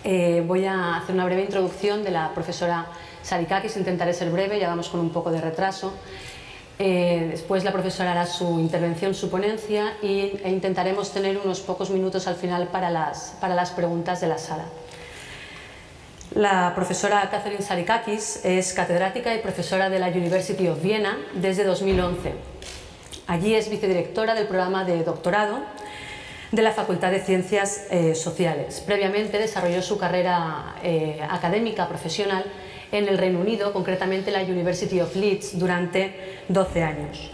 Voy a hacer una breve introducción de la profesora Sarikakis, intentaré ser breve, ya vamos con un poco de retraso. Después la profesora hará su intervención, su ponencia e intentaremos tener unos pocos minutos al final para las preguntas de la sala. La profesora Katharine Sarikakis es catedrática y profesora de la Universidad de Viena desde 2011. Allí es vicedirectora del programa de doctorado de la Facultad de Ciencias Sociales. Previamente desarrolló su carrera académica profesional en el Reino Unido, concretamente la University of Leeds, durante 12 años.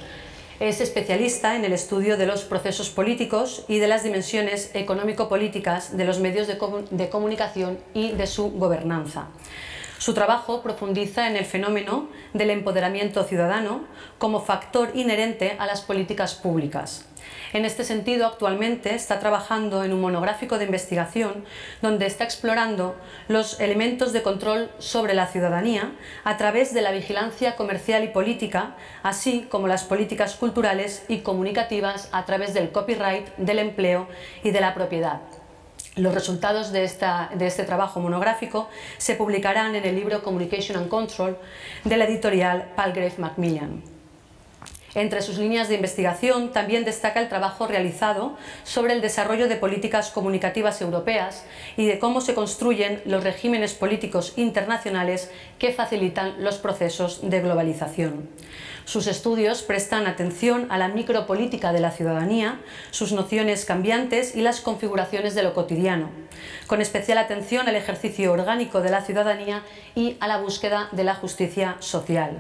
Es especialista en el estudio de los procesos políticos y de las dimensiones económico-políticas de los medios de comunicación y de su gobernanza. Su trabajo profundiza en el fenómeno del empoderamiento ciudadano como factor inherente a las políticas públicas. En este sentido, actualmente está trabajando en un monográfico de investigación donde está explorando los elementos de control sobre la ciudadanía a través de la vigilancia comercial y política, así como las políticas culturales y comunicativas a través del copyright, del empleo y de la propiedad. Los resultados de este trabajo monográfico se publicarán en el libro Communication and Control de la editorial Palgrave Macmillan. Entre sus líneas de investigación también destaca el trabajo realizado sobre el desarrollo de políticas comunicativas europeas y de cómo se construyen los regímenes políticos internacionales que facilitan los procesos de globalización. Sus estudios prestan atención a la micropolítica de la ciudadanía, sus nociones cambiantes y las configuraciones de lo cotidiano, con especial atención al ejercicio orgánico de la ciudadanía y a la búsqueda de la justicia social.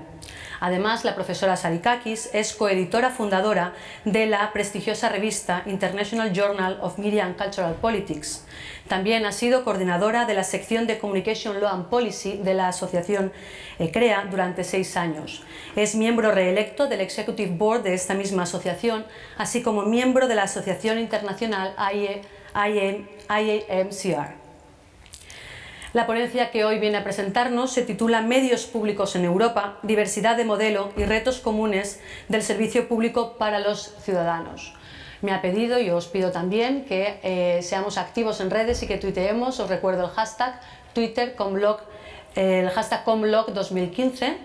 Además, la profesora Sarikakis es coeditora fundadora de la prestigiosa revista International Journal of Media and Cultural Politics. También ha sido coordinadora de la sección de Communication Law and Policy de la asociación CREA durante 6 años. Es miembro reelecto del Executive Board de esta misma asociación, así como miembro de la Asociación Internacional IAMCR. La ponencia que hoy viene a presentarnos se titula Medios públicos en Europa, diversidad de modelo y retos comunes del servicio público para los ciudadanos. Me ha pedido y os pido también que seamos activos en redes y que tuiteemos. Os recuerdo el hashtag Twitter el hashtag Comblog 2015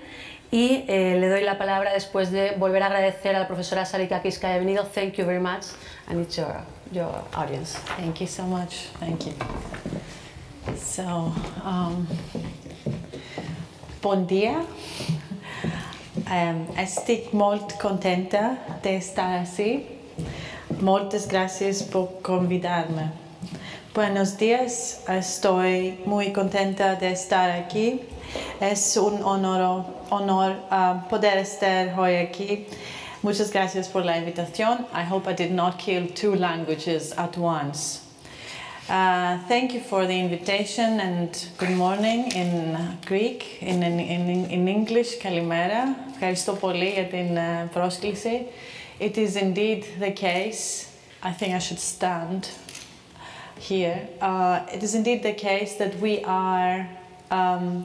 y le doy la palabra después de volver a agradecer a la profesora Sarikakis que haya venido. Thank you very much and it's your audience. Thank you so much. Thank you. So, bom dia. Estic molt contenta de estar así. Muchas gracias por convidarme. Buenos días, estoy muy contenta de estar aquí. Es un honor poder estar hoy aquí. Muchas gracias por la invitación. I hope I did not kill 2 languages at once. Thank you for the invitation and good morning in Greek, in English, kalimera. Ευχαριστώ πολύ για την πρόσκληση. It is indeed the case, I think I should stand here. It is indeed the case that we are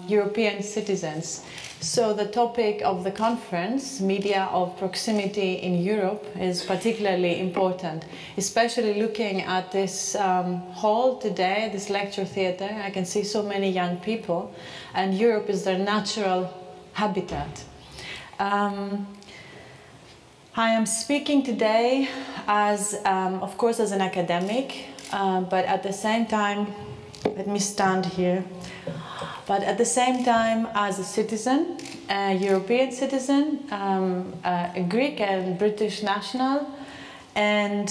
European citizens. So the topic of the conference, Media of Proximity in Europe, is particularly important, especially looking at this hall today, this lecture theatre. I can see so many young people, and Europe is their natural habitat. I am speaking today as, of course, as an academic, but at the same time, let me stand here. But at the same time, as a citizen, a European citizen, a Greek and British national, and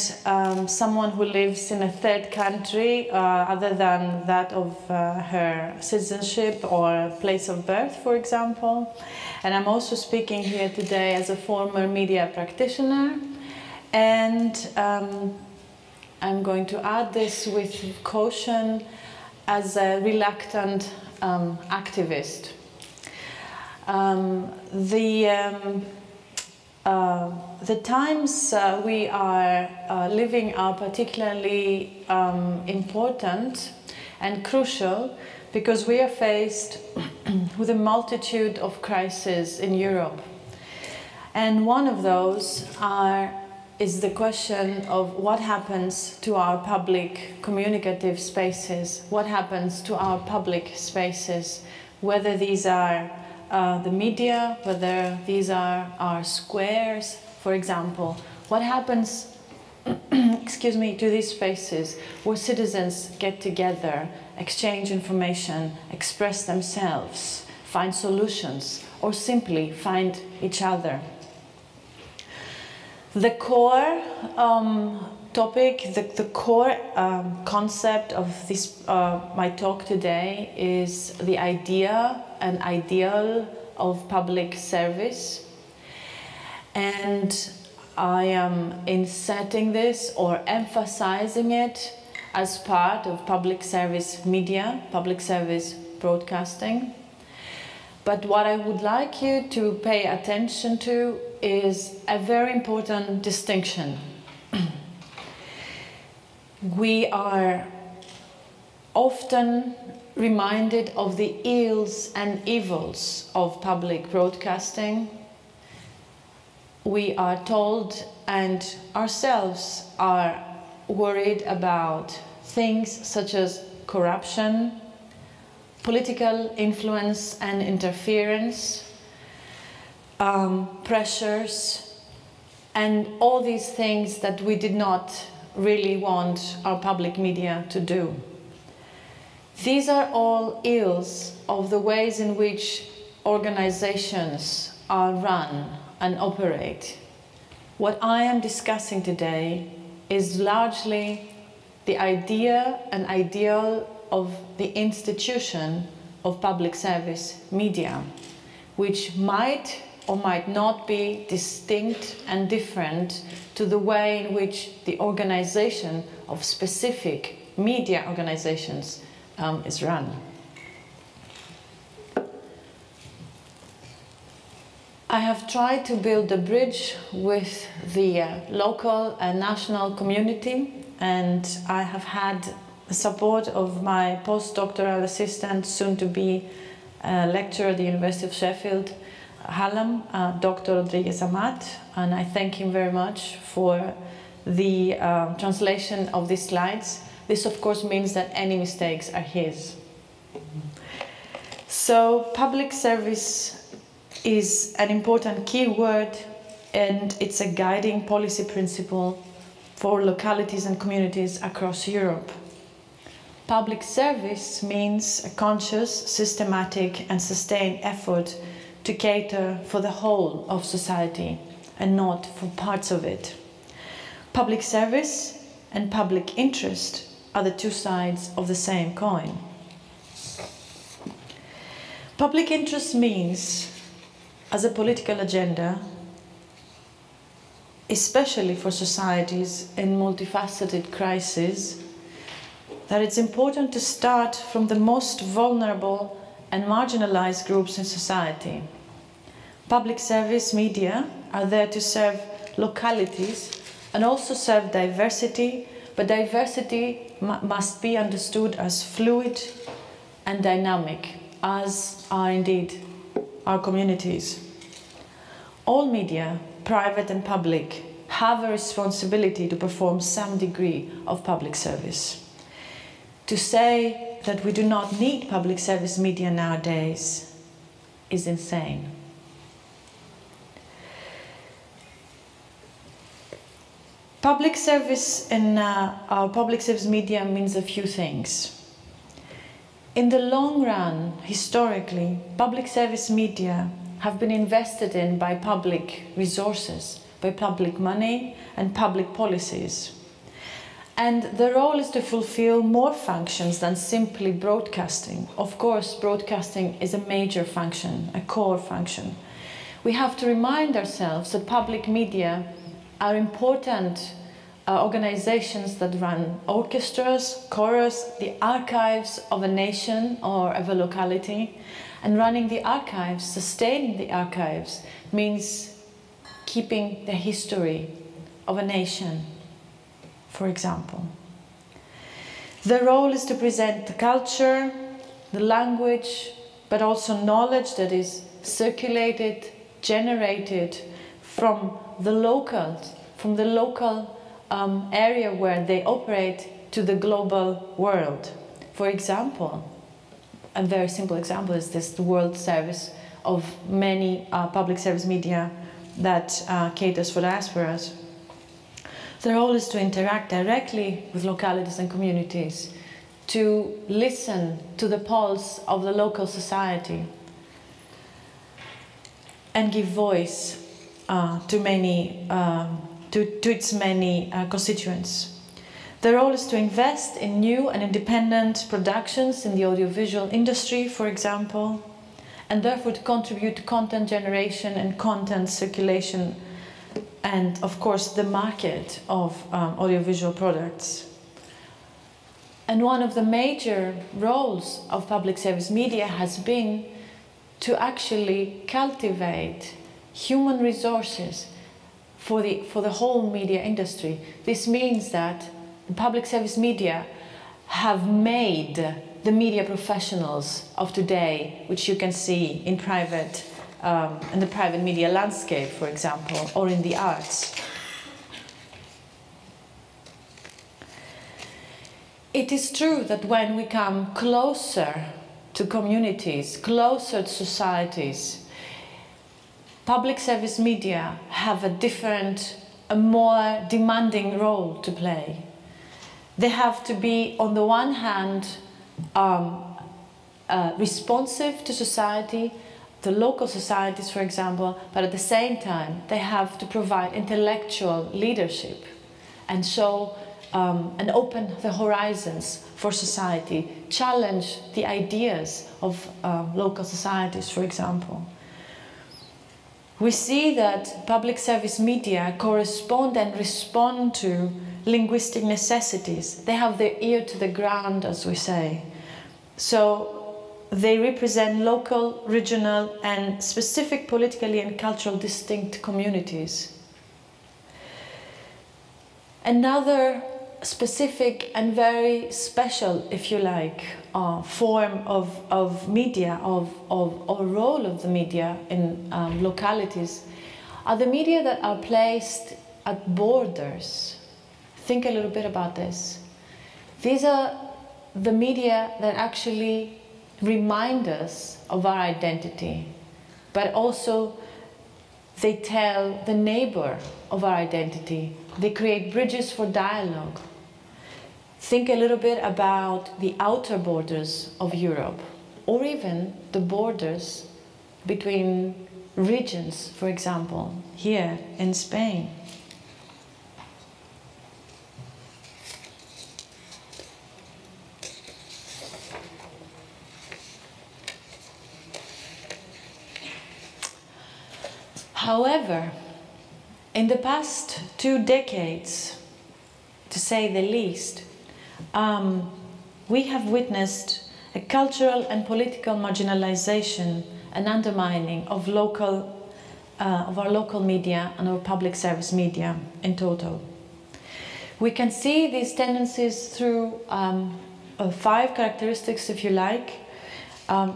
someone who lives in a third country other than that of her citizenship or place of birth, for example. And I'm also speaking here today as a former media practitioner, and I'm going to add this with caution as a reluctant activist. The times we are living are particularly important and crucial because we are faced with a multitude of crises in Europe. And one of those are is the question of what happens to our public communicative spaces, what happens to our public spaces, whether these are the media, whether these are our squares, for example. What happens excuse me, to these spaces where citizens get together, exchange information, express themselves, find solutions, or simply find each other. The core topic, the core concept of this my talk today is the idea and ideal of public service. And I am inserting this or emphasizing it as part of public service media, public service broadcasting. But what I would like you to pay attention to is a very important distinction. We are often reminded of the ills and evils of public broadcasting. We are told and ourselves are worried about things such as corruption, political influence and interference, pressures, and all these things that we did not really want our public media to do. These are all ills of the ways in which organizations are run and operate. What I am discussing today is largely the idea and ideal of the institution of public service media, which might or might not be distinct and different to the way in which the organization of specific media organizations is run. I have tried to build a bridge with the local and national community, and I have had the support of my postdoctoral assistant, soon to be lecturer at the University of Sheffield, Hallam, Dr. Rodriguez Amat, and I thank him very much for the translation of these slides. This of course means that any mistakes are his. So public service is an important key word, and it's a guiding policy principle for localities and communities across Europe. Public service means a conscious, systematic and sustained effort to cater for the whole of society and not for parts of it. Public service and public interest are the two sides of the same coin. Public interest means, as a political agenda, especially for societies in multifaceted crises, that it's important to start from the most vulnerable and marginalized groups in society. Public service media are there to serve localities and also serve diversity, but diversity must be understood as fluid and dynamic, as are indeed our communities. All media, private and public, have a responsibility to perform some degree of public service. To say that we do not need public service media nowadays is insane. Public service in our public service media means a few things. In the long run, historically, public service media have been invested in by public resources, by public money and public policies. And the role is to fulfill more functions than simply broadcasting. Of course, broadcasting is a major function, a core function. We have to remind ourselves that public media are important organizations that run orchestras, chorus, the archives of a nation or of a locality. And running the archives, sustaining the archives, means keeping the history of a nation, for example. The role is to present the culture, the language, but also knowledge that is circulated, generated from the locals from the local area where they operate to the global world. For example, a very simple example is the world service of many public service media that caters for diasporas. Their role is to interact directly with localities and communities, to listen to the pulse of the local society and give voice to its many constituents. Their role is to invest in new and independent productions in the audiovisual industry, for example, and therefore to contribute to content generation and content circulation and, of course, the market of audiovisual products. And one of the major roles of public service media has been to actually cultivate human resources for the whole media industry. This means that the public service media have made the media professionals of today, which you can see in the private media landscape, for example, or in the arts. It is true that when we come closer to communities, closer to societies, public service media have a more demanding role to play. They have to be, on the one hand, responsive to society, to local societies, for example, but at the same time, they have to provide intellectual leadership and show and open the horizons for society, challenge the ideas of local societies, for example. We see that public service media correspond and respond to linguistic necessities. They have their ear to the ground, as we say. So they represent local, regional, and specific politically and culturally distinct communities. Another specific and very special, if you like, form of media, or role of the media in localities are the media that are placed at borders. Think a little bit about this. These are the media that actually remind us of our identity, but also they tell the neighbor of our identity. They create bridges for dialogue. Think a little bit about the outer borders of Europe, or even the borders between regions, for example, here in Spain. However, in the past 2 decades, to say the least, we have witnessed a cultural and political marginalization and undermining of our local media and our public service media in total. We can see these tendencies through 5 characteristics, if you like.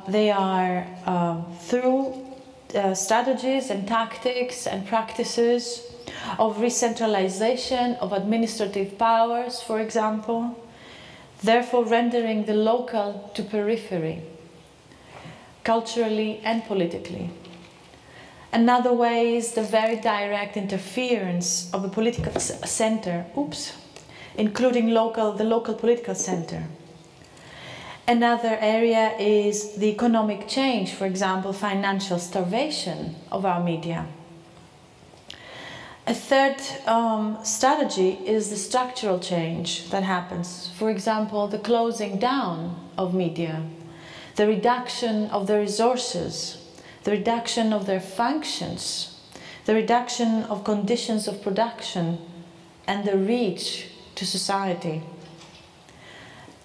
They are through strategies and tactics and practices of re-centralization of administrative powers, for example, therefore rendering the local to periphery, culturally and politically. Another way is the very direct interference of the political center, including the local political center. Another area is the economic change, for example, financial starvation of our media. A third strategy is the structural change that happens. For example, the closing down of media, the reduction of their resources, the reduction of their functions, the reduction of conditions of production, and the reach to society.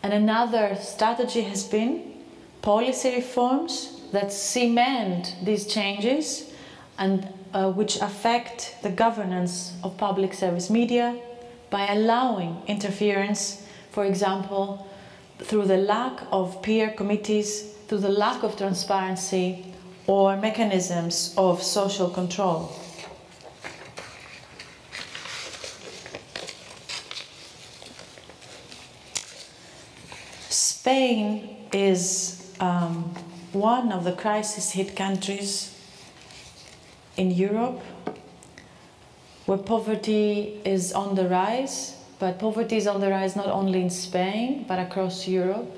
And another strategy has been policy reforms that cement these changes and which affect the governance of public service media by allowing interference, for example, through the lack of peer committees, through the lack of transparency or mechanisms of social control. Spain is one of the crisis-hit countries in Europe where poverty is on the rise, but poverty is on the rise not only in Spain but across Europe,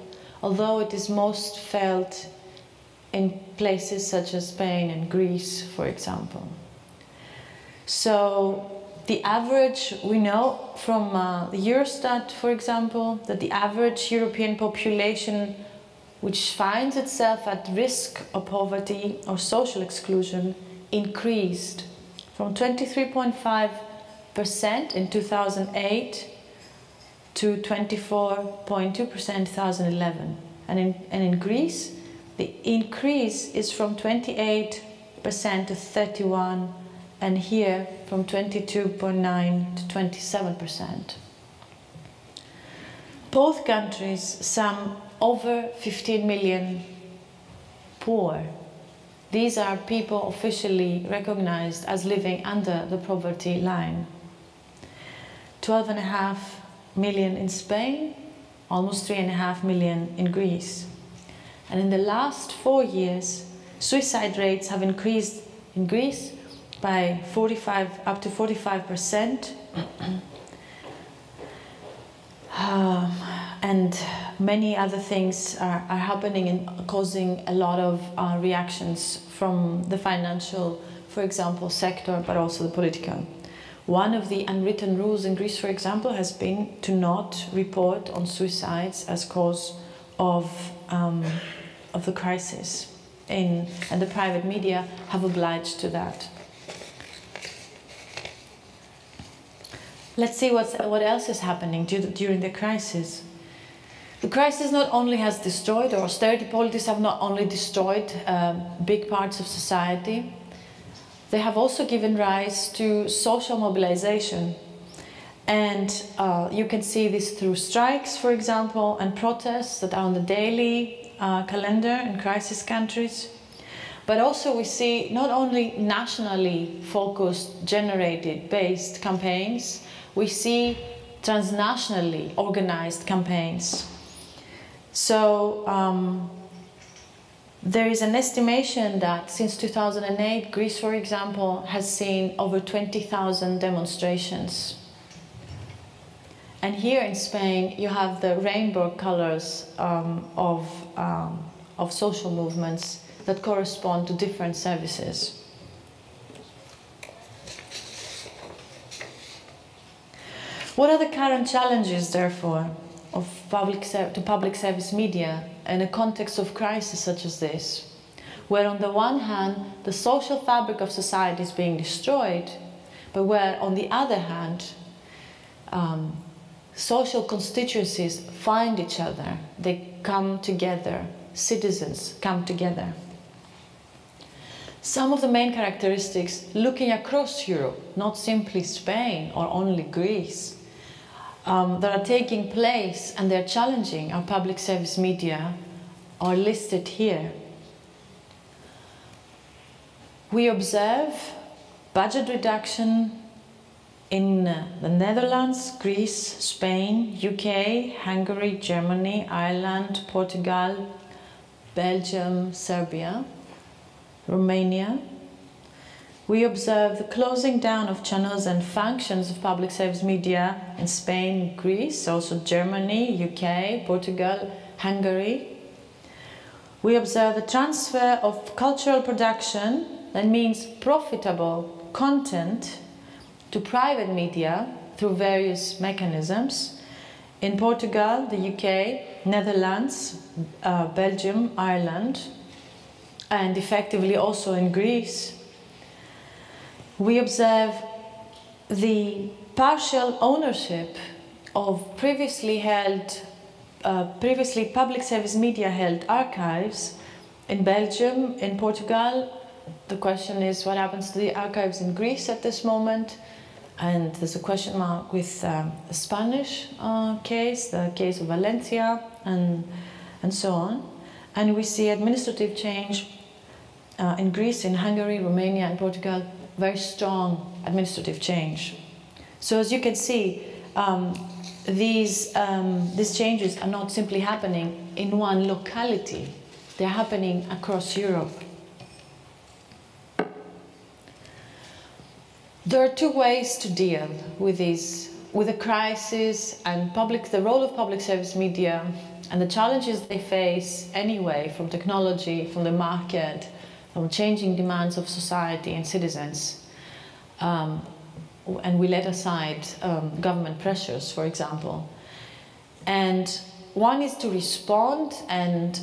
although it is most felt in places such as Spain and Greece, for example. So the average, we know from the Eurostat, for example, that the average European population which finds itself at risk of poverty or social exclusion increased from 23.5% in 2008 to 24.2% in 2011. And in Greece, the increase is from 28% to 31%, and here from 22.9% to 27%. Both countries sum over 15 million poor. These are people officially recognized as living under the poverty line. 12.5 million in Spain, almost 3.5 million in Greece. And in the last 4 years, suicide rates have increased in Greece by up to 45%. And many other things are happening and causing a lot of reactions from the financial, for example, sector, but also the political. One of the unwritten rules in Greece, for example, has been to not report on suicides as cause of the crisis, and the private media have obliged to that. Let's see what else is happening during the crisis. The crisis not only has destroyed, or austerity policies have not only destroyed big parts of society, they have also given rise to social mobilization. And you can see this through strikes, for example, and protests that are on the daily calendar in crisis countries. But also we see not only nationally focused, generated, based campaigns, we see transnationally organized campaigns. So there is an estimation that since 2008, Greece, for example, has seen over 20,000 demonstrations. And here in Spain, you have the rainbow colors of social movements that correspond to different services. What are the current challenges, therefore, of public service media in a context of crisis such as this, where on the one hand, the social fabric of society is being destroyed, but where on the other hand, social constituencies find each other, they come together, citizens come together. Some of the main characteristics, looking across Europe, not simply Spain or only Greece, that are taking place and they're challenging our public service media, are listed here. We observe budget reduction in the Netherlands, Greece, Spain, UK, Hungary, Germany, Ireland, Portugal, Belgium, Serbia, Romania. We observe the closing down of channels and functions of public service media in Spain, Greece, also Germany, UK, Portugal, Hungary. We observe the transfer of cultural production, that means profitable content, to private media through various mechanisms in Portugal, the UK, Netherlands, Belgium, Ireland, and effectively also in Greece. We observe the partial ownership of previously public service media held archives in Belgium, in Portugal. The question is what happens to the archives in Greece at this moment, and there's a question mark with the Spanish case, the case of Valencia, and so on. And we see administrative change in Greece, in Hungary, Romania, and Portugal. Very strong administrative change. So as you can see, these changes are not simply happening in one locality, they're happening across Europe. There are two ways to deal with the crisis and the role of public service media and the challenges they face anyway, from technology, from the market, from changing demands of society and citizens. And we let aside government pressures, for example. And one is to respond and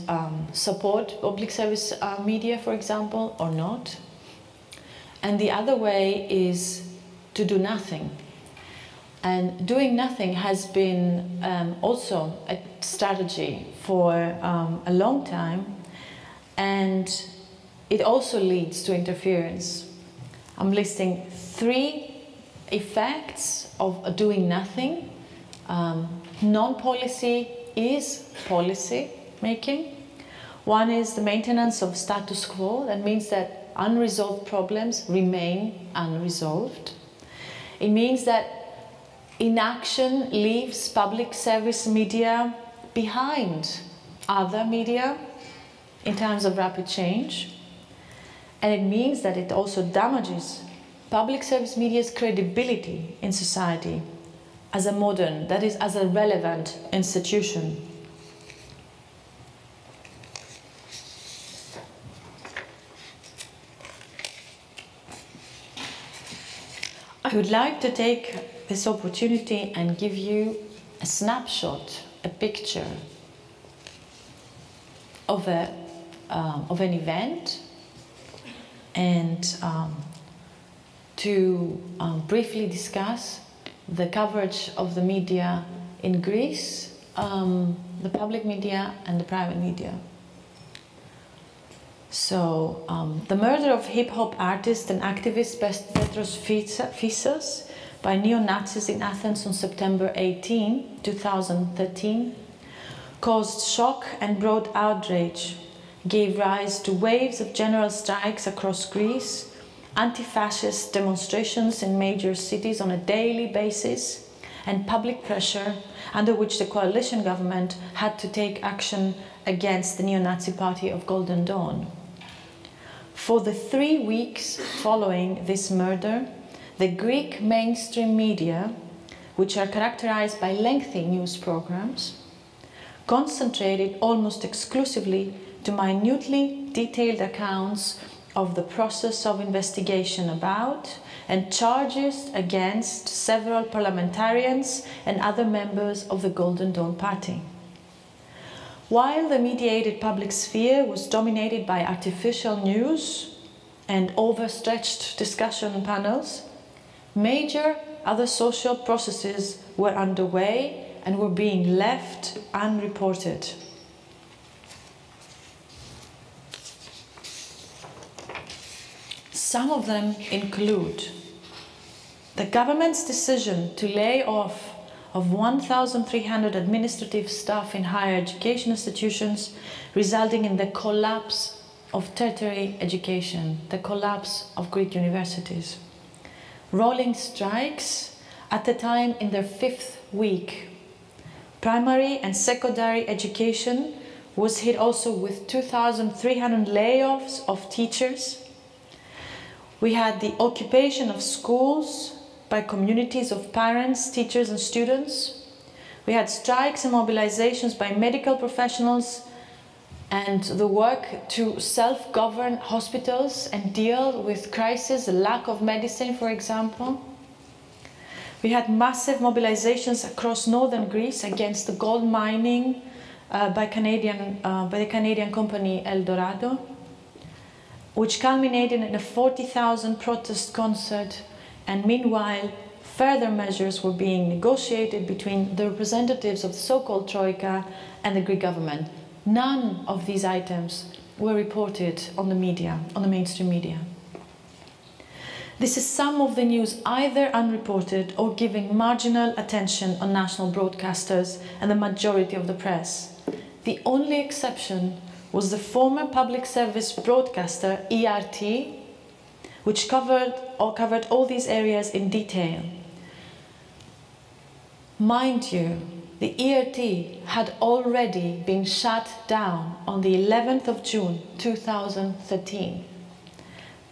support public service media, for example, or not. And the other way is to do nothing. And doing nothing has been also a strategy for a long time, and it also leads to interference. I'm listing 3 effects of doing nothing. Non-policy is policy making. One is the maintenance of status quo. That means that unresolved problems remain unresolved. It means that inaction leaves public service media behind other media in times of rapid change. And it means that it also damages public service media's credibility in society as a modern, that is, as a relevant institution. I would like to take this opportunity and give you a snapshot, a picture of an event, and to briefly discuss the coverage of the media in Greece, the public media and the private media. So, the murder of hip-hop artist and activist Petros Physsas by neo-Nazis in Athens on September 18, 2013, caused shock and broad outrage, gave rise to waves of general strikes across Greece, anti-fascist demonstrations in major cities on a daily basis, and public pressure under which the coalition government had to take action against the neo-Nazi party of Golden Dawn. For the 3 weeks following this murder, the Greek mainstream media, which are characterized by lengthy news programs, concentrated almost exclusively to minutely detailed accounts of the process of investigation about and charges against several parliamentarians and other members of the Golden Dawn Party. While the mediated public sphere was dominated by artificial news and overstretched discussion panels, major other social processes were underway and were being left unreported. Some of them include the government's decision to lay off of 1,300 administrative staff in higher education institutions, resulting in the collapse of tertiary education, the collapse of Greek universities. Rolling strikes at the time in their 5th week. Primary and secondary education was hit also with 2,300 layoffs of teachers. We had the occupation of schools by communities of parents, teachers and students. We had strikes and mobilizations by medical professionals and the work to self-govern hospitals and deal with crisis, the lack of medicine, for example. We had massive mobilizations across northern Greece against the gold mining by the Canadian company El Dorado, which culminated in a 40,000 protest concert. And meanwhile, further measures were being negotiated between the representatives of the so-called Troika and the Greek government. None of these items were reported on the media, on the mainstream media. This is some of the news either unreported or giving marginal attention on national broadcasters and the majority of the press. The only exception was the former public service broadcaster ERT, which covered all these areas in detail. Mind you, the ERT had already been shut down on the 11th of June 2013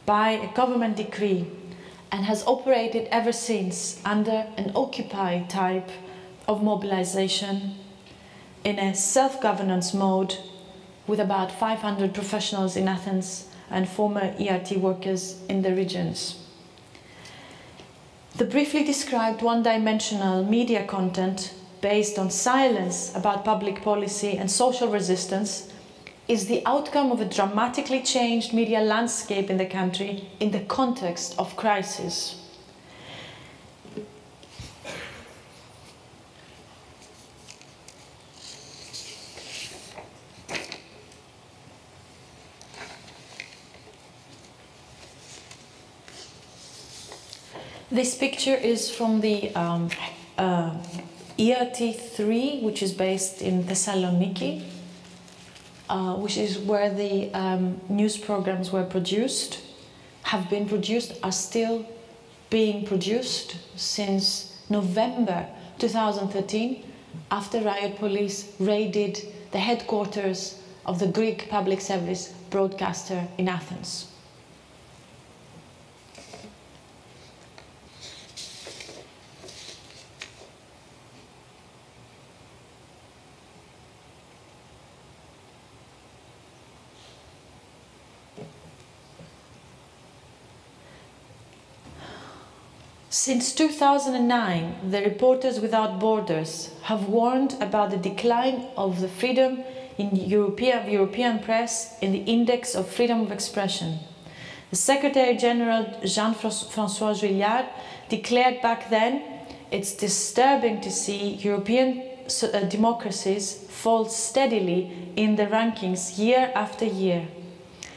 by a government decree and has operated ever since under an Occupy type of mobilization in a self-governance mode with about 500 professionals in Athens and former ERT workers in the regions. The briefly described one-dimensional media content based on silence about public policy and social resistance is the outcome of a dramatically changed media landscape in the country in the context of crisis. This picture is from the ERT3, which is based in Thessaloniki, which is where the news programs were produced, have been produced, are still being produced since November 2013, after riot police raided the headquarters of the Greek public service broadcaster in Athens. Since 2009, the Reporters Without Borders have warned about the decline of the freedom in European press in the Index of Freedom of Expression. The Secretary General Jean-François Juillard declared back then, "It's disturbing to see European democracies fall steadily in the rankings year after year."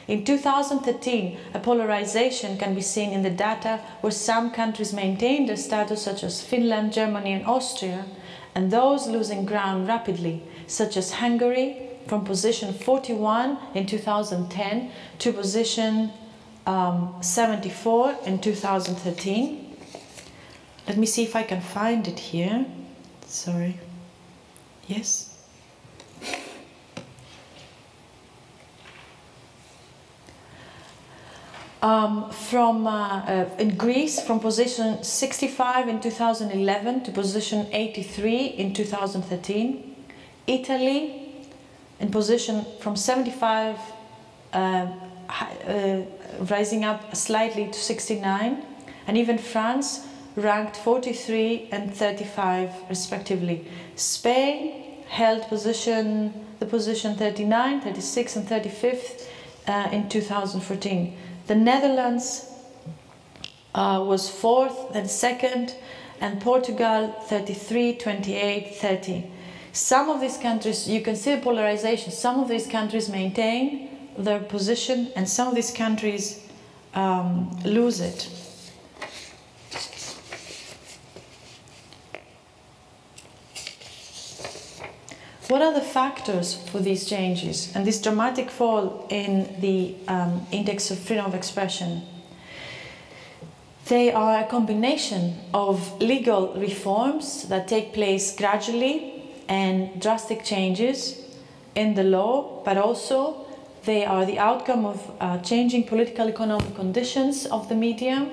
In 2013, a polarization can be seen in the data where some countries maintained their status, such as Finland, Germany and Austria, and those losing ground rapidly, such as Hungary, from position 41 in 2010 to position 74 in 2013. Let me see if I can find it here. Sorry. Yes? In Greece, from position 65 in 2011 to position 83 in 2013. Italy, in position from 75, rising up slightly to 69. And even France ranked 43 and 35 respectively. Spain held the position 39, 36 and 35th in 2014. The Netherlands was 4th, then 2nd, and Portugal 33, 28, 30. Some of these countries, you can see the polarization, some of these countries maintain their position and some of these countries lose it. What are the factors for these changes and this dramatic fall in the index of freedom of expression? They are a combination of legal reforms that take place gradually and drastic changes in the law, but also they are the outcome of changing political economic conditions of the media,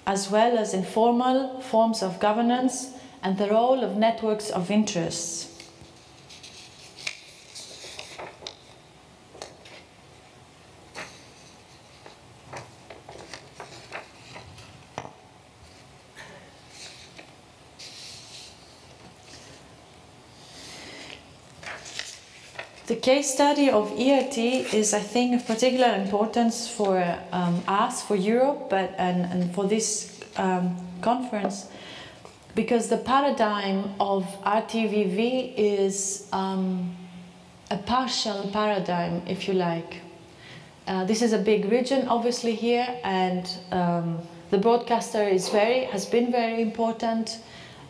as well as informal forms of governance and the role of networks of interests. The case study of ERT is, I think, of particular importance for us, for Europe, and for this conference, because the paradigm of RTVV is a partial paradigm, if you like. This is a big region, obviously, here, and the broadcaster has been very important.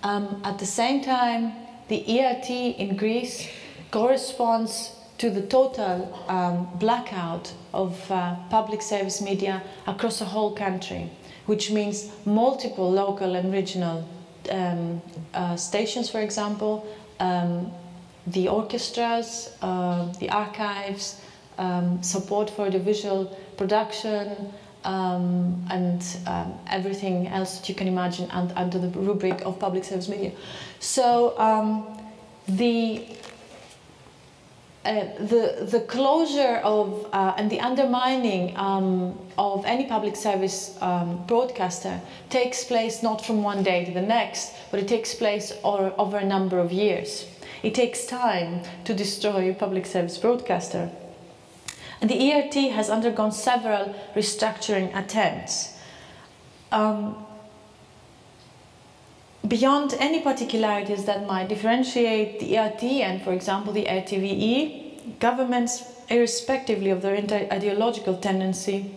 At the same time, the ERT in Greece corresponds to the total blackout of public service media across the whole country, which means multiple local and regional stations, for example, the orchestras, the archives, support for the visual production, and everything else that you can imagine under the rubric of public service media. So the closure of and the undermining of any public service broadcaster takes place not from one day to the next, but it takes place over a number of years. It takes time to destroy a public service broadcaster. And the ERT has undergone several restructuring attempts. Beyond any particularities that might differentiate the ERT and, for example, the RTVE, governments, irrespectively of their ideological tendency,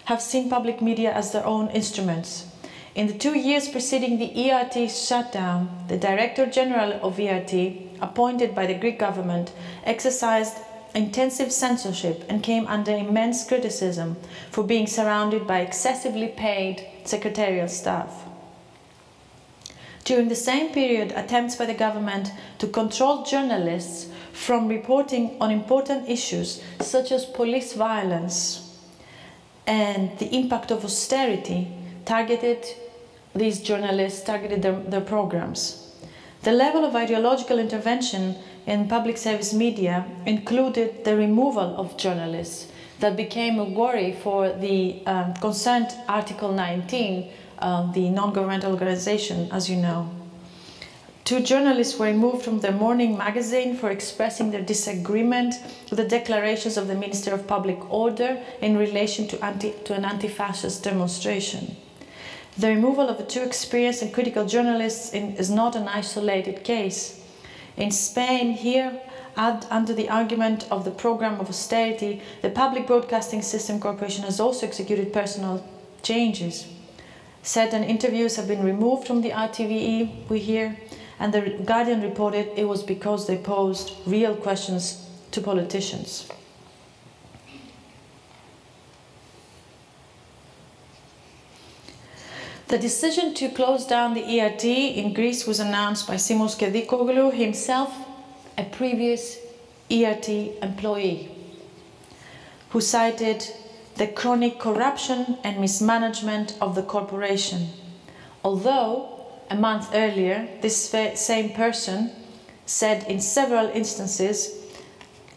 have seen public media as their own instruments. In the 2 years preceding the ERT shutdown, the Director General of ERT, appointed by the Greek government, exercised intensive censorship and came under immense criticism for being surrounded by excessively paid secretarial staff. During the same period, attempts by the government to control journalists from reporting on important issues such as police violence and the impact of austerity targeted their programs. The level of ideological intervention in public service media included the removal of journalists that became a worry for the concerned Article 19, the non-governmental organization, as you know. 2 journalists were removed from their morning magazine for expressing their disagreement with the declarations of the Minister of Public Order in relation to an anti-fascist demonstration. The removal of the 2 experienced and critical journalists is not an isolated case. In Spain, here, under the argument of the program of austerity, the Public Broadcasting System Corporation has also executed personal changes. Certain interviews have been removed from the RTVE, we hear, and the Guardian reported it was because they posed real questions to politicians. The decision to close down the ERT in Greece was announced by Simos Kedikoglou, himself a previous ERT employee, who cited the chronic corruption and mismanagement of the corporation. Although, a month earlier, this same person said in several instances,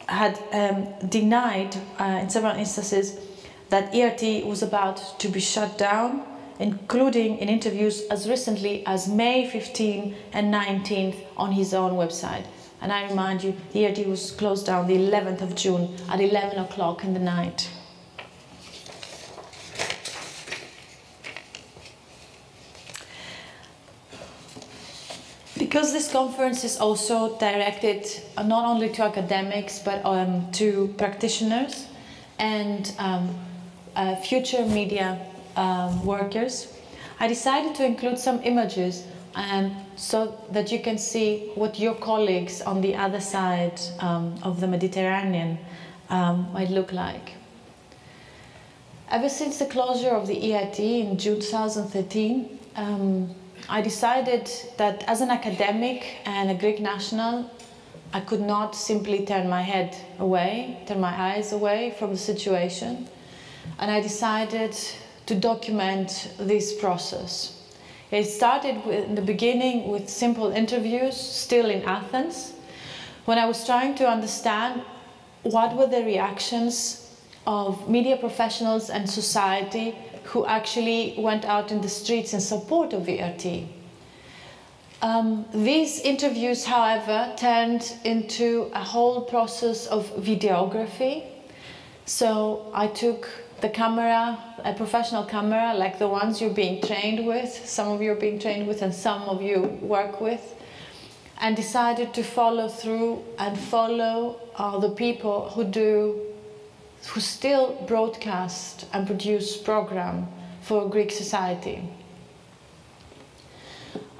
had denied in several instances that ERT was about to be shut down, including in interviews as recently as May 15 and 19th on his own website. And I remind you, the ERT was closed down the 11th of June at 11 o'clock in the night. Because this conference is also directed not only to academics but to practitioners and future media workers, I decided to include some images so that you can see what your colleagues on the other side of the Mediterranean might look like. Ever since the closure of the ERT in June 2013, I decided that as an academic and a Greek national, I could not simply turn my eyes away from the situation, and I decided to document this process. It started in the beginning with simple interviews, still in Athens, when I was trying to understand what were the reactions of media professionals and society who actually went out in the streets in support of ERT. These interviews, however, turned into a whole process of videography. So I took the camera, a professional camera, like the ones you're being trained with, some of you are being trained with and some of you work with, and decided to follow through and follow the people who still broadcast and produce program for Greek society.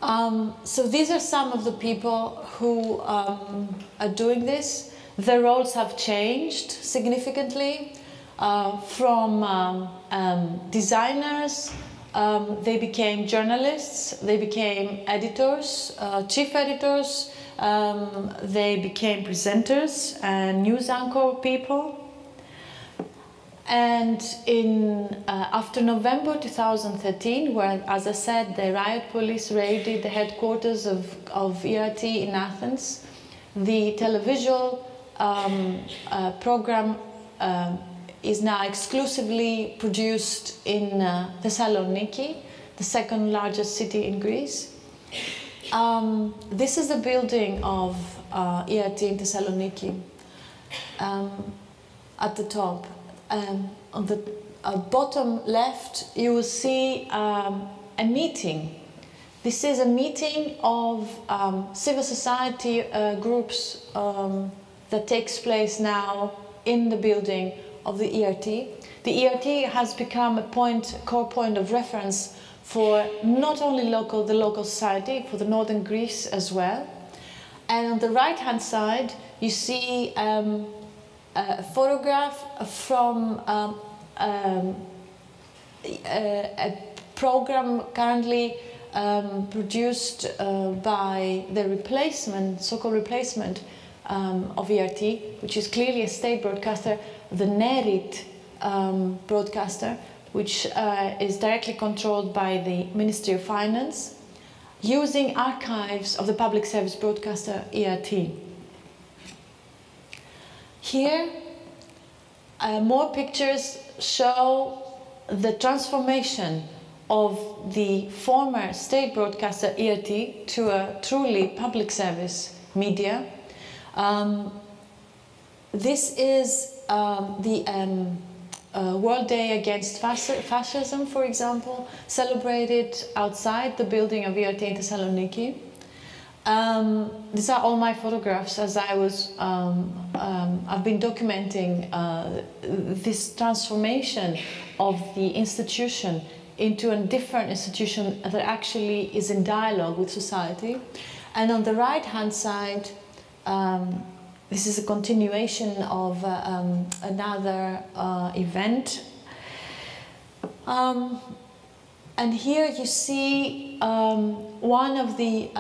So these are some of the people who are doing this. Their roles have changed significantly from designers They became journalists, they became editors, chief editors, they became presenters and news anchor people. And after November 2013, where, as I said, the riot police raided the headquarters of ERT in Athens, the televisual program is now exclusively produced in Thessaloniki, the second largest city in Greece. This is the building of ERT in Thessaloniki at the top. On the bottom left, you will see a meeting. This is a meeting of civil society groups that takes place now in the building of the ERT. The ERT has become a core point of reference for not only the local society, for the northern Greece as well. And on the right-hand side, you see a photograph from a program currently produced by the so-called replacement of ERT, which is clearly a state broadcaster, the NERIT broadcaster, which is directly controlled by the Ministry of Finance, using archives of the public service broadcaster ERT. Here, more pictures show the transformation of the former state broadcaster ERT to a truly public service media. This is the World Day Against Fascism, for example, celebrated outside the building of ERT in Thessaloniki. These are all my photographs as I was, I've been documenting this transformation of the institution into a different institution that actually is in dialogue with society. And on the right-hand side, this is a continuation of another event. And here you see one of the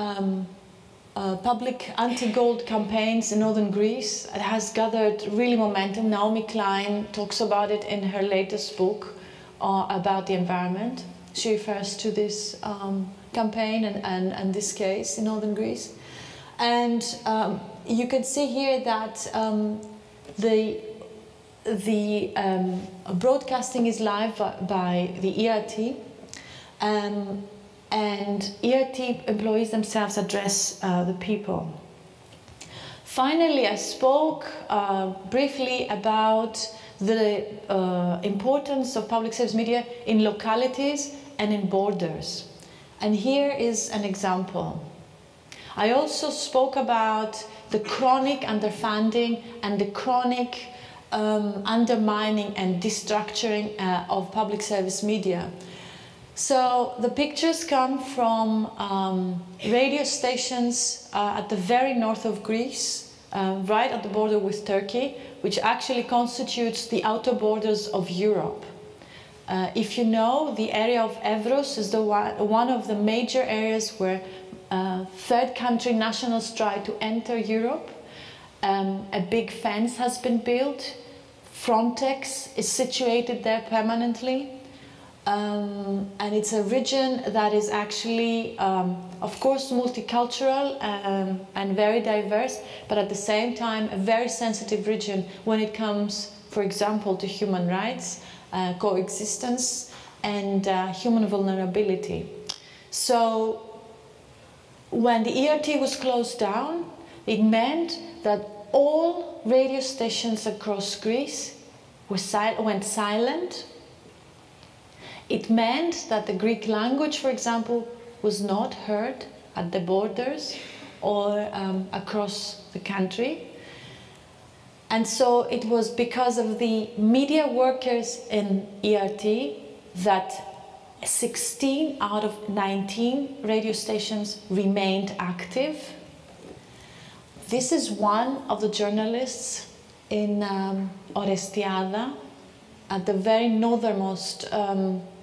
public anti-gold campaigns in northern Greece. It has gathered really momentum. Naomi Klein talks about it in her latest book about the environment. She refers to this campaign and this case in northern Greece. And you can see here that the broadcasting is live by the ERT, and ERT employees themselves address the people. Finally, I spoke briefly about the importance of public service media in localities and in borders. And here is an example. I also spoke about the chronic underfunding and the chronic undermining and destructuring of public service media. So the pictures come from radio stations at the very north of Greece, right at the border with Turkey, which actually constitutes the outer borders of Europe. If you know, the area of Evros is one of the major areas where third country nationals try to enter Europe. A big fence has been built. Frontex is situated there permanently. And it's a region that is actually, of course, multicultural and very diverse, but at the same time, a very sensitive region when it comes, for example, to human rights, coexistence, and human vulnerability. So, when the ERT was closed down, it meant that all radio stations across Greece went silent. It meant that the Greek language, for example, was not heard at the borders or across the country. And so it was because of the media workers in ERT that 16 out of 19 radio stations remained active. This is one of the journalists in Orestiada, at the very northernmost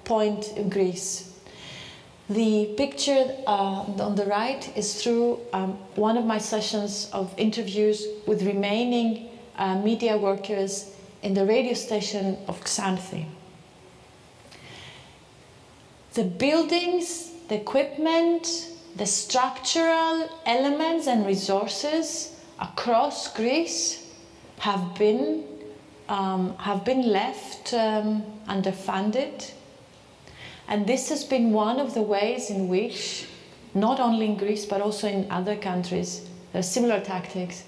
point in Greece. The picture on the right is through one of my sessions of interviews with remaining media workers in the radio station of Xanthi. The buildings, the equipment, the structural elements and resources across Greece have been left underfunded, and this has been one of the ways in which, not only in Greece but also in other countries, there are similar tactics.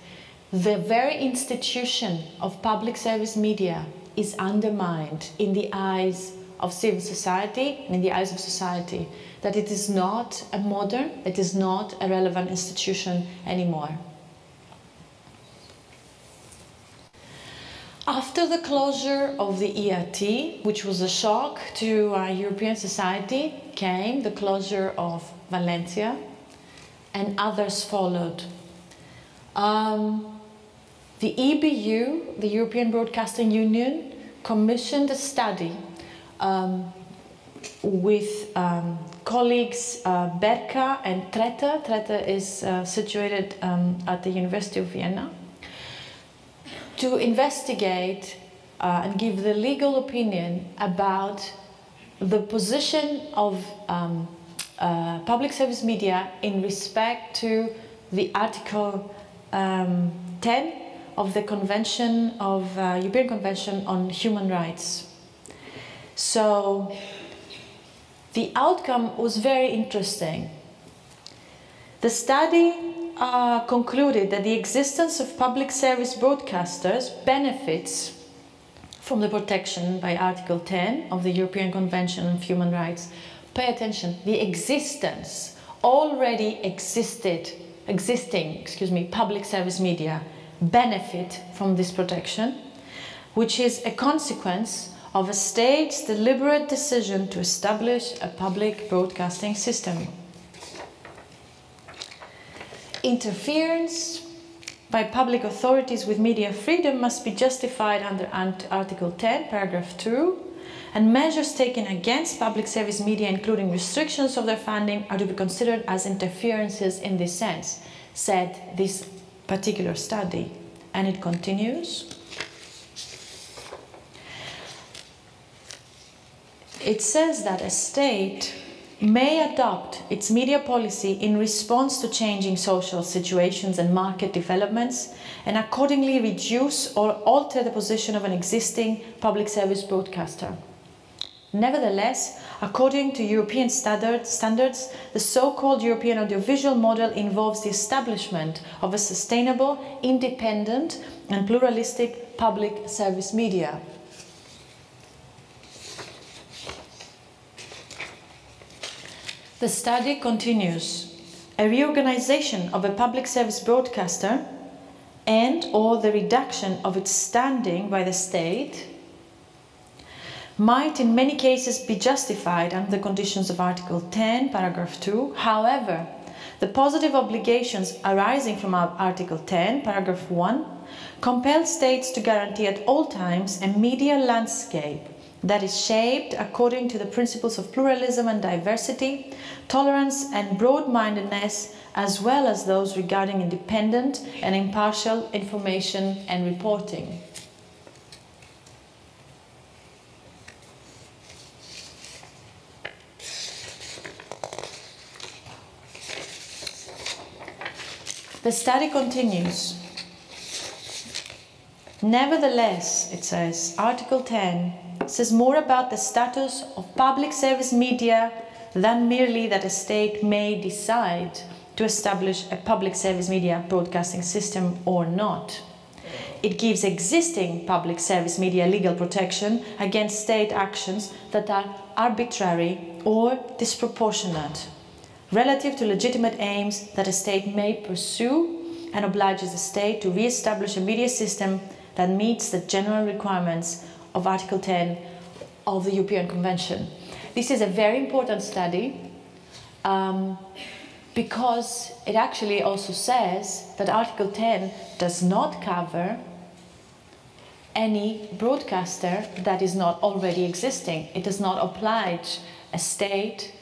The very institution of public service media is undermined in the eyes of civil society and in the eyes of society, that it is not a modern, it is not a relevant institution anymore. After the closure of the ERT, which was a shock to European society, came the closure of Valencia, and others followed. The EBU, the European Broadcasting Union, commissioned a study with colleagues Berka and Tretter. Tretter is situated at the University of Vienna, to investigate and give the legal opinion about the position of public service media in respect to the Article 10 of the Convention of European Convention on Human Rights. So the outcome was very interesting. The study concluded that the existence of public service broadcasters benefits from the protection by Article 10 of the European Convention on Human Rights. Pay attention, the existence, already existing public service media benefit from this protection, which is a consequence of a state's deliberate decision to establish a public broadcasting system. Interference by public authorities with media freedom must be justified under Article 10, paragraph 2, and measures taken against public service media, including restrictions of their funding, are to be considered as interferences in this sense, said this particular study. And it continues. It says that a state may adopt its media policy in response to changing social situations and market developments, and accordingly reduce or alter the position of an existing public service broadcaster. Nevertheless, according to European standards, the so-called European audiovisual model involves the establishment of a sustainable, independent and pluralistic public service media. The study continues. A reorganization of a public service broadcaster and/or the reduction of its standing by the state might in many cases be justified under the conditions of Article 10, paragraph 2. However, the positive obligations arising from Article 10, paragraph 1, compel states to guarantee at all times a media landscape that is shaped according to the principles of pluralism and diversity, tolerance and broad-mindedness, as well as those regarding independent and impartial information and reporting. The study continues. Nevertheless, it says, Article 10 says more about the status of public service media than merely that a state may decide to establish a public service media broadcasting system or not. It gives existing public service media legal protection against state actions that are arbitrary or disproportionate relative to legitimate aims that a state may pursue, and obliges the state to re-establish a media system that meets the general requirements of Article 10 of the European Convention. This is a very important study because it actually also says that Article 10 does not cover any broadcaster that is not already existing. It does not oblige a state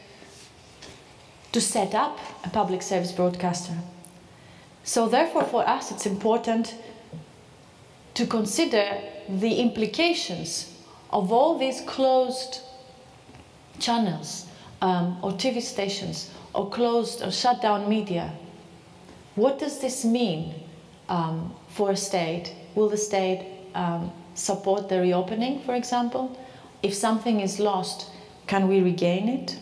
to set up a public service broadcaster. So therefore, for us, it's important to consider the implications of all these closed channels or TV stations or closed or shut down media. What does this mean for a state? Will the state support the reopening, for example? If something is lost, can we regain it?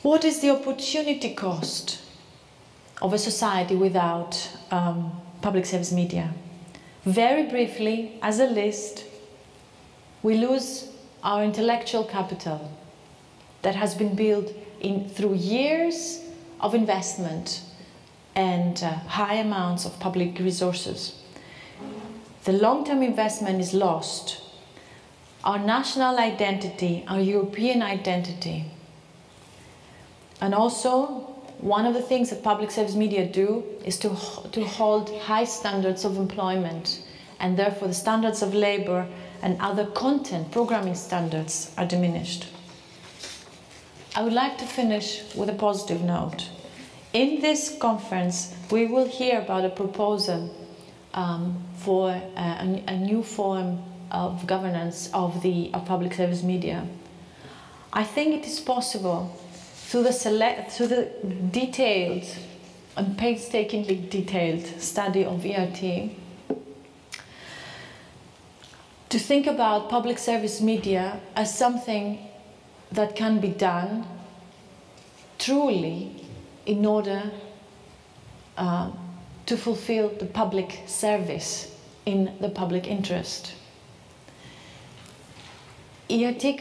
What is the opportunity cost of a society without public service media? Very briefly, as a list, we lose our intellectual capital that has been built through years of investment and high amounts of public resources. The long-term investment is lost. Our national identity, our European identity. And also, one of the things that public service media do is to hold high standards of employment, and therefore the standards of labor and other content programming standards are diminished. I would like to finish with a positive note. In this conference, we will hear about a proposal for a new form of governance of public service media. I think it is possible through the detailed and painstakingly detailed study of ERT to think about public service media as something that can be done truly in order to fulfill the public service in the public interest. ERT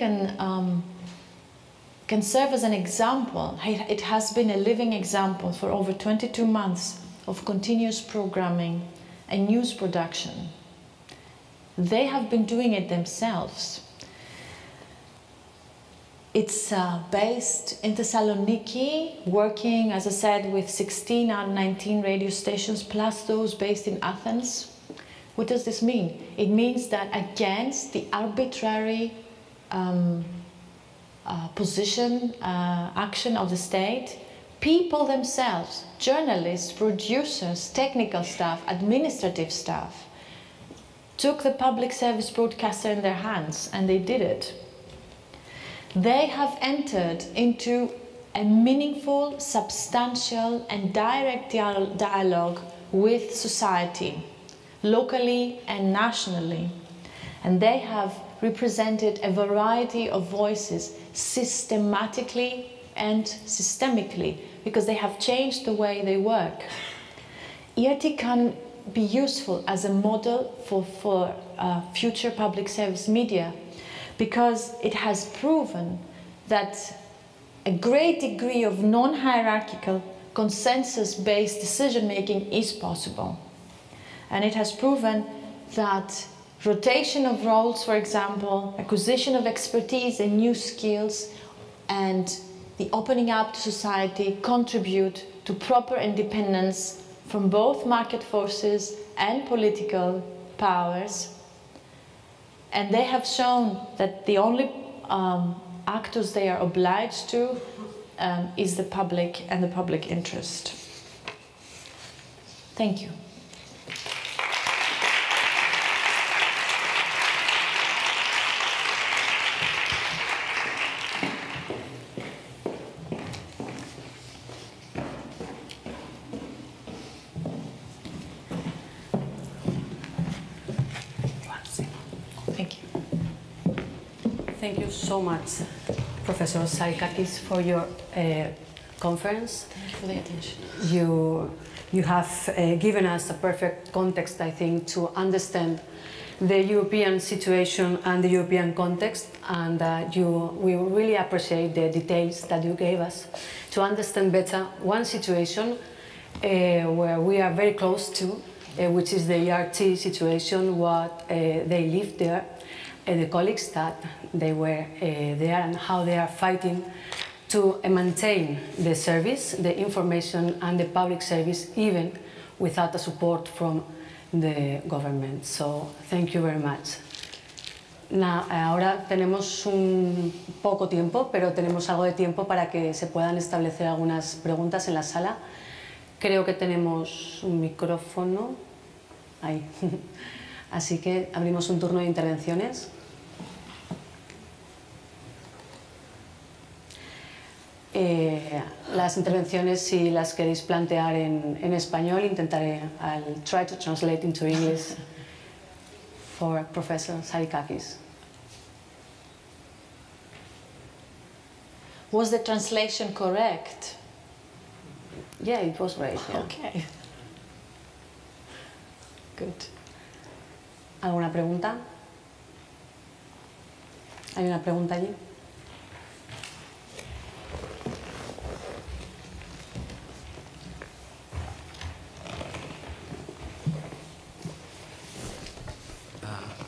can serve as an example. It has been a living example for over 22 months of continuous programming and news production. They have been doing it themselves. It's based in Thessaloniki, working, as I said, with 16 out of 19 radio stations, plus those based in Athens. What does this mean? It means that against the arbitrary action of the state, people themselves, journalists, producers, technical staff, administrative staff, took the public service broadcaster in their hands, and they did it. They have entered into a meaningful, substantial, and direct dialogue with society, locally and nationally. And they have represented a variety of voices systematically and systemically, because they have changed the way they work. ERT can be useful as a model for future public service media, because it has proven that a great degree of non-hierarchical, consensus-based decision-making is possible. And it has proven that rotation of roles, for example, acquisition of expertise and new skills, and the opening up to society contribute to proper independence from both market forces and political powers. And they have shown that the only actors they are obliged to is the public and the public interest. Thank you. Thank you so much, Professor Sarikakis, for your conference. Thank you for the attention. You have given us a perfect context, I think, to understand the European situation and the European context, and we really appreciate the details that you gave us to understand better one situation where we are very close to, which is the ERT situation, what they live there, the colleagues that they were there, and how they are fighting to maintain the service, the information and the public service, even without the support from the government. So thank you very much. Ahora tenemos un poco tiempo, pero tenemos algo de tiempo para que se puedan establecer algunas preguntas en la sala. Creo que tenemos un micrófono ahí. Así que abrimos un turno de intervenciones. Las intervenciones, si las queréis plantear en español, intentaré. I'll try to translate into English for Professor Sarikakis. Was the translation correct? Yeah, it was right. Yeah. Okay. Good. ¿Alguna pregunta? ¿Hay una pregunta allí?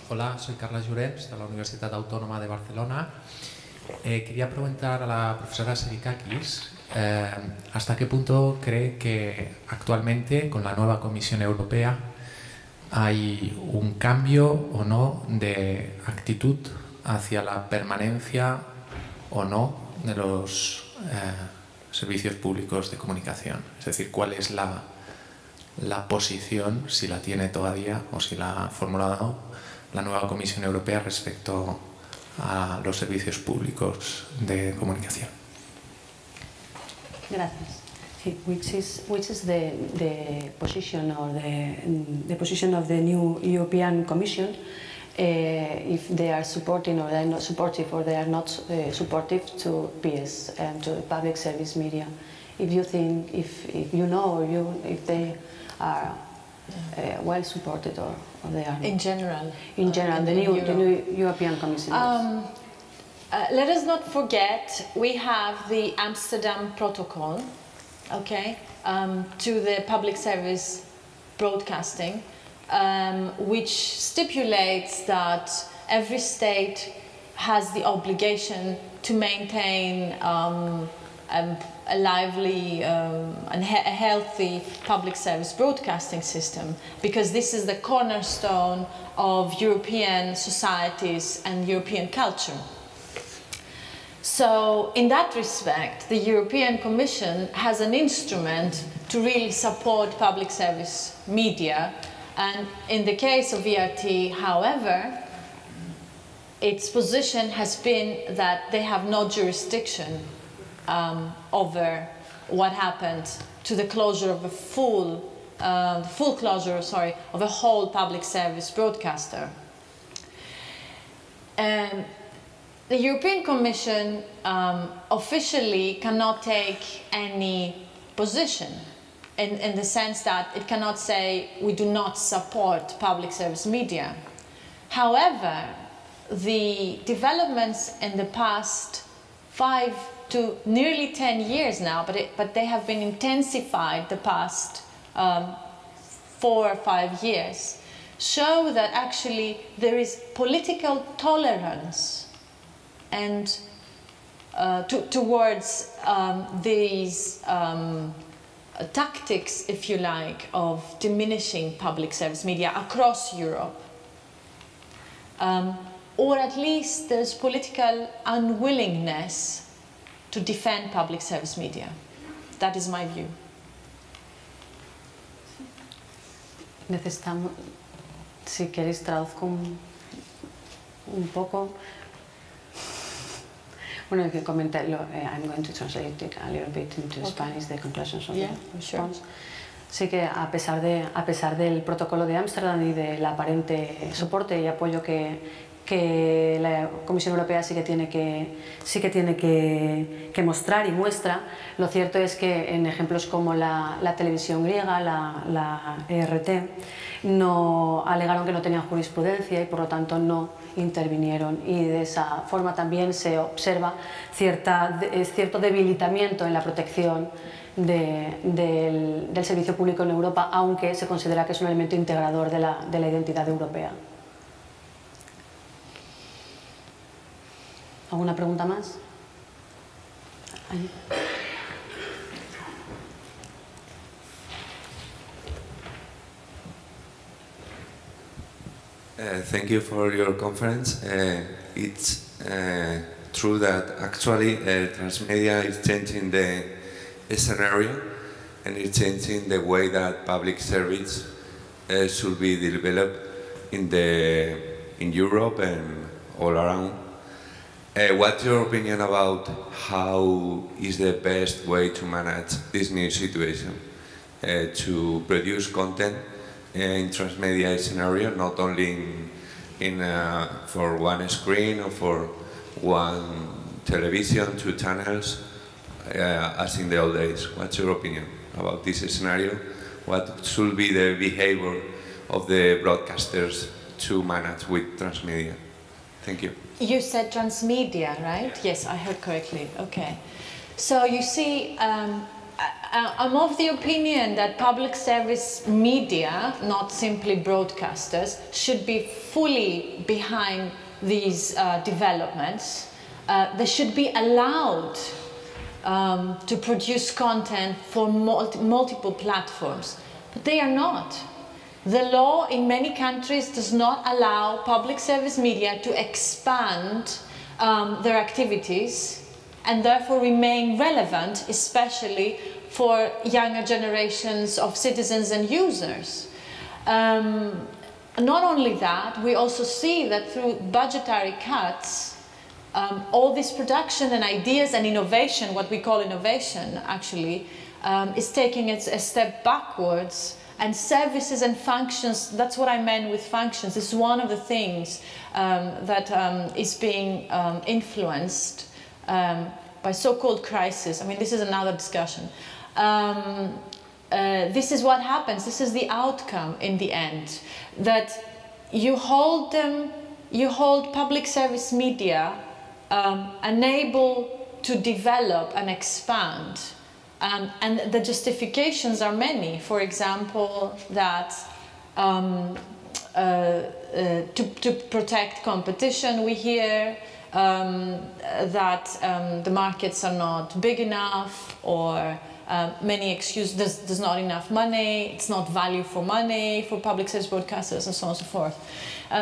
Hola, soy Carla Llorens, de la Universidad Autónoma de Barcelona. Quería preguntar a la profesora Sarikakis hasta qué punto cree que actualmente, con la nueva Comisión Europea, hay un cambio o no de actitud hacia la permanencia o no de los servicios públicos de comunicación. Es decir, cuál es la posición, si la tiene todavía o si la ha formulado la nueva Comisión Europea respecto a los servicios públicos de comunicación. Gracias. Which is the position or the position of the new European Commission, if they are supporting or they are not supportive or they are not supportive to PS and to public service media. If you think, if you know, or if they are well supported or they are in general. In general, the new European Commission. Let us not forget we have the Amsterdam Protocol, okay, to the public service broadcasting, which stipulates that every state has the obligation to maintain a lively and a healthy public service broadcasting system, because this is the cornerstone of European societies and European culture. So in that respect, the European Commission has an instrument to really support public service media, and in the case of ERT, however, its position has been that they have no jurisdiction over what happened to the closure of a full closure, of a whole public service broadcaster. The European Commission officially cannot take any position in the sense that it cannot say we do not support public service media. However, the developments in the past 5 to nearly 10 years now, but they have been intensified the past 4 or 5 years, show that actually there is political tolerance and towards these tactics, if you like, of diminishing public service media across Europe. Or at least there's political unwillingness to defend public service media. That is my view. Necesitamos, si queréis traduzco un poco. Bueno, que comenté, I'm going to translate it a little bit into Spanish, the conclusions of the response. Sure. Sí que a pesar del protocolo de Ámsterdam y del aparente soporte y apoyo que la Comisión Europea sí que tiene que mostrar y muestra, lo cierto es que en ejemplos como la televisión griega, la ERT, no alegaron que no tenían jurisprudencia y por lo tanto no intervinieron, y de esa forma también se observa cierto debilitamiento en la protección del servicio público en Europa, aunque se considera que es un elemento integrador de la identidad europea. ¿Alguna pregunta más? Ahí. Thank you for your conference. It's true that actually transmedia is changing the scenario and it's changing the way that public service should be developed in Europe and all around. What's your opinion about how is the best way to manage this new situation? To produce content in transmedia scenario, not only for one screen or for one television, 2 channels, as in the old days. What's your opinion about this scenario? What should be the behavior of the broadcasters to manage with transmedia? Thank you. You said transmedia, right? Yes, I heard correctly. Okay. So you see, I'm of the opinion that public service media, not simply broadcasters, should be fully behind these developments. They should be allowed to produce content for multiple platforms, but they are not. The law in many countries does not allow public service media to expand their activities and therefore remain relevant, especially for younger generations of citizens and users. Not only that, we also see that through budgetary cuts, all this production and ideas and innovation, what we call innovation actually, is taking a step backwards, and services and functions, that's what I meant with functions, this is one of the things that is being influenced by so-called crisis. I mean, this is another discussion. This is what happens, this is the outcome in the end, that you hold public service media unable to develop and expand. And the justifications are many. For example, that to protect competition, we hear that the markets are not big enough, or many excuses, there's not enough money, it's not value for money for public service broadcasters, and so on and so forth.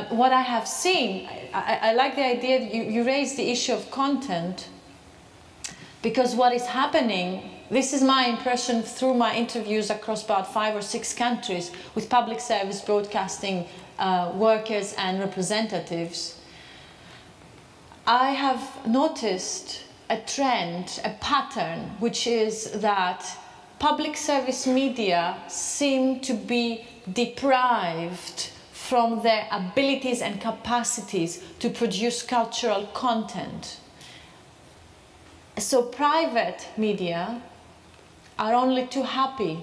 What I have seen, I like the idea that you raised the issue of content, because what is happening, this is my impression through my interviews across about 5 or 6 countries with public service broadcasting workers and representatives. I have noticed a trend, a pattern, which is that public service media seem to be deprived from their abilities and capacities to produce cultural content. So private media are only too happy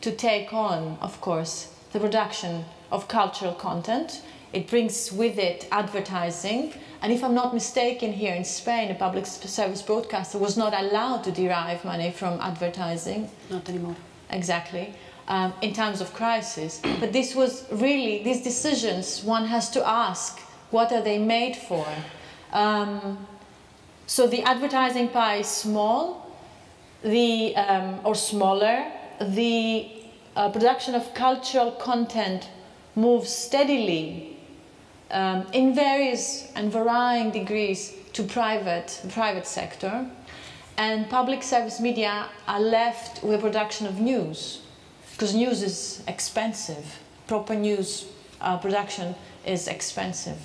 to take on, of course, the production of cultural content. It brings with it advertising, and if I'm not mistaken, here in Spain, a public service broadcaster was not allowed to derive money from advertising. Not anymore. Exactly. In times of crisis. But this was really, these decisions, one has to ask, what are they made for? So the advertising pie is small, or smaller. The production of cultural content moves steadily in various and varying degrees to private sector, and public service media are left with the production of news, because news is expensive. Proper news production is expensive.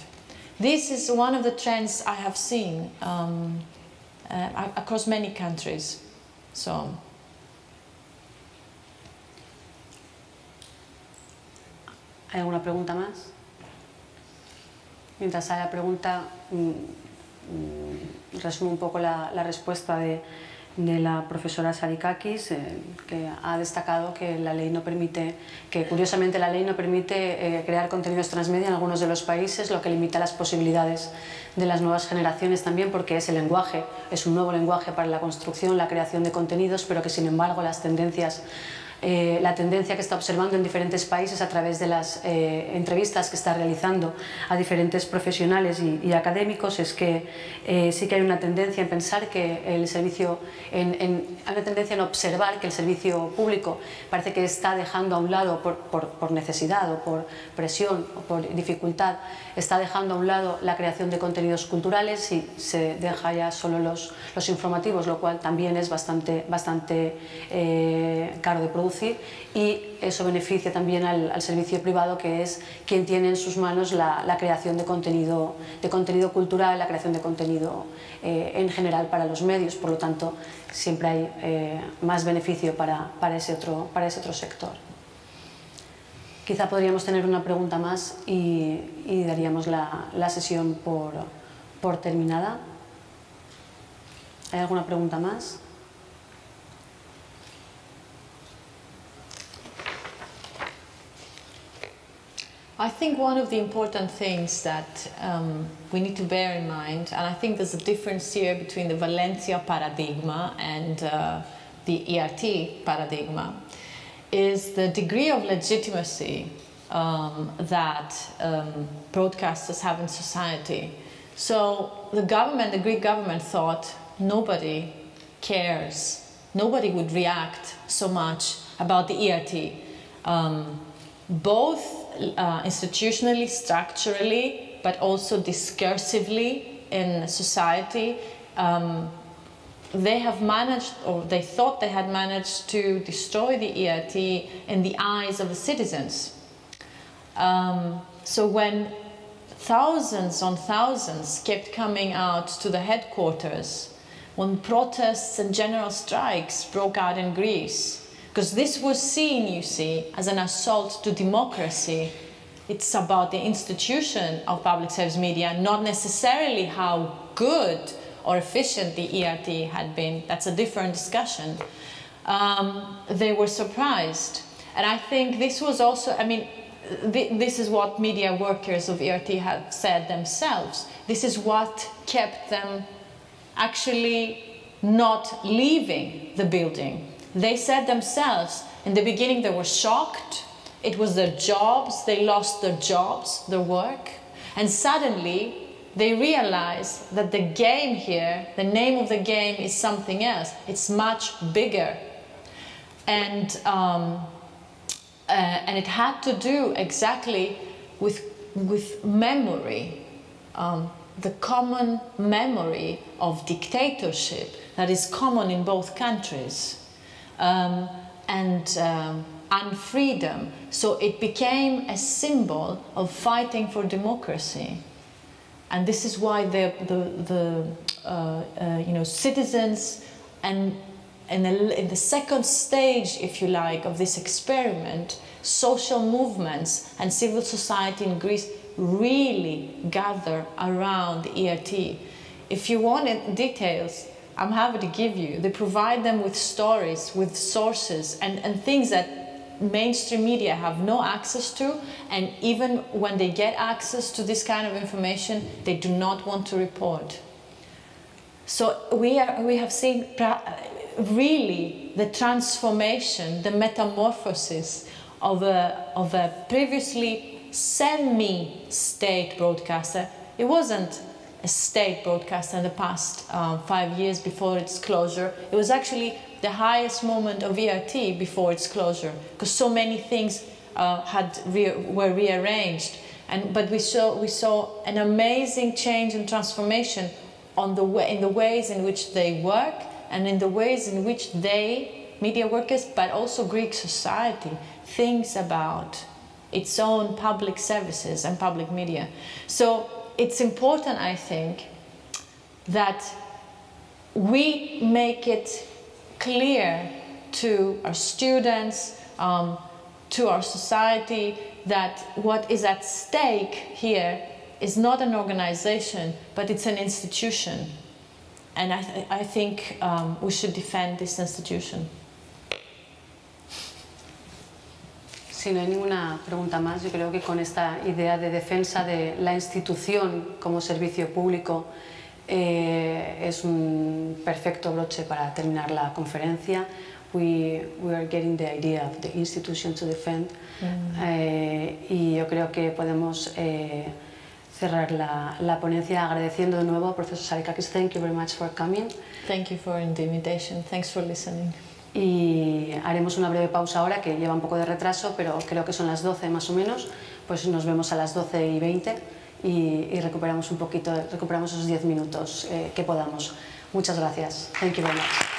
This is one of the trends I have seen across many countries. So. ¿Hay alguna pregunta más? Mientras haya pregunta, resumo un poco la respuesta de la profesora Sarikakis, que ha destacado que la ley no permite, que curiosamente la ley no permite crear contenidos transmedia en algunos de los países, lo que limita las posibilidades de las nuevas generaciones también, porque es el lenguaje, es un nuevo lenguaje para la construcción, la creación de contenidos, pero que sin embargo las tendencias la tendencia que está observando en diferentes países a través de las entrevistas que está realizando a diferentes profesionales y académicos es que sí que hay una tendencia en pensar que el servicio, hay una tendencia en observar que el servicio público parece que está dejando a un lado por necesidad o por presión o por dificultad, está dejando a un lado la creación de contenidos culturales y se deja ya solo los informativos, lo cual también es bastante caro de producir, y eso beneficia también al servicio privado, que es quien tiene en sus manos la creación de contenido cultural, la creación de contenido en general para los medios. Por lo tanto, siempre hay más beneficio para ese otro sector. Quizá podríamos tener una pregunta más y daríamos la sesión por terminada. ¿Hay alguna pregunta más? I think one of the important things that we need to bear in mind, and I think there's a difference here between the Valencia paradigm and the ERT paradigm, is the degree of legitimacy that broadcasters have in society. So the government, the Greek government, thought nobody cares, nobody would react so much about the ERT, both institutionally, structurally, but also discursively in society. They have managed, or they thought they had managed, to destroy the ERT in the eyes of the citizens. So when thousands on thousands kept coming out to the headquarters, when protests and general strikes broke out in Greece, because this was seen, you see, as an assault to democracy. It's about the institution of public service media, not necessarily how good or efficient the ERT had been. That's a different discussion. They were surprised. And I think this was also, I mean, this is what media workers of ERT have said themselves. This is what kept them actually not leaving the building. They said themselves, in the beginning they were shocked, it was their jobs, they lost their jobs, their work, and suddenly they realized that the game here, the name of the game is something else, it's much bigger. And it had to do exactly with memory, the common memory of dictatorship that is common in both countries. And unfreedom. So it became a symbol of fighting for democracy. And this is why citizens, and in the second stage, if you like, of this experiment, social movements and civil society in Greece really gather around the ERT. If you wanted details, I'm happy to give you. They provide them with stories, with sources, and things that mainstream media have no access to, and even when they get access to this kind of information, they do not want to report. So we have seen really the transformation, the metamorphosis of a previously semi-state broadcaster. It wasn't a state broadcaster in the past 5 years before its closure. It was actually the highest moment of ERT before its closure, because so many things were rearranged. But we saw an amazing change and transformation in the ways in which they work and in the ways in which they, media workers, but also Greek society, thinks about its own public services and public media. So it's important, I think, that we make it clear to our students, to our society, that what is at stake here is not an organization, but it's an institution. And I think we should defend this institution. Si no hay ninguna pregunta más, yo creo que con esta idea de defensa de la institución como servicio público es un perfecto broche para terminar la conferencia. we are getting the idea of the institution to defend. Y yo creo que podemos cerrar la ponencia agradeciendo de nuevo a profesor Sarikakis. Thank you very much for coming. Thank you for the invitation. Thanks for listening. Y haremos una breve pausa ahora, que lleva un poco de retraso, pero creo que son las 12 más o menos. Pues nos vemos a las 12:20 y recuperamos un poquito, recuperamos esos 10 minutos que podamos. Muchas gracias. Thank you very much.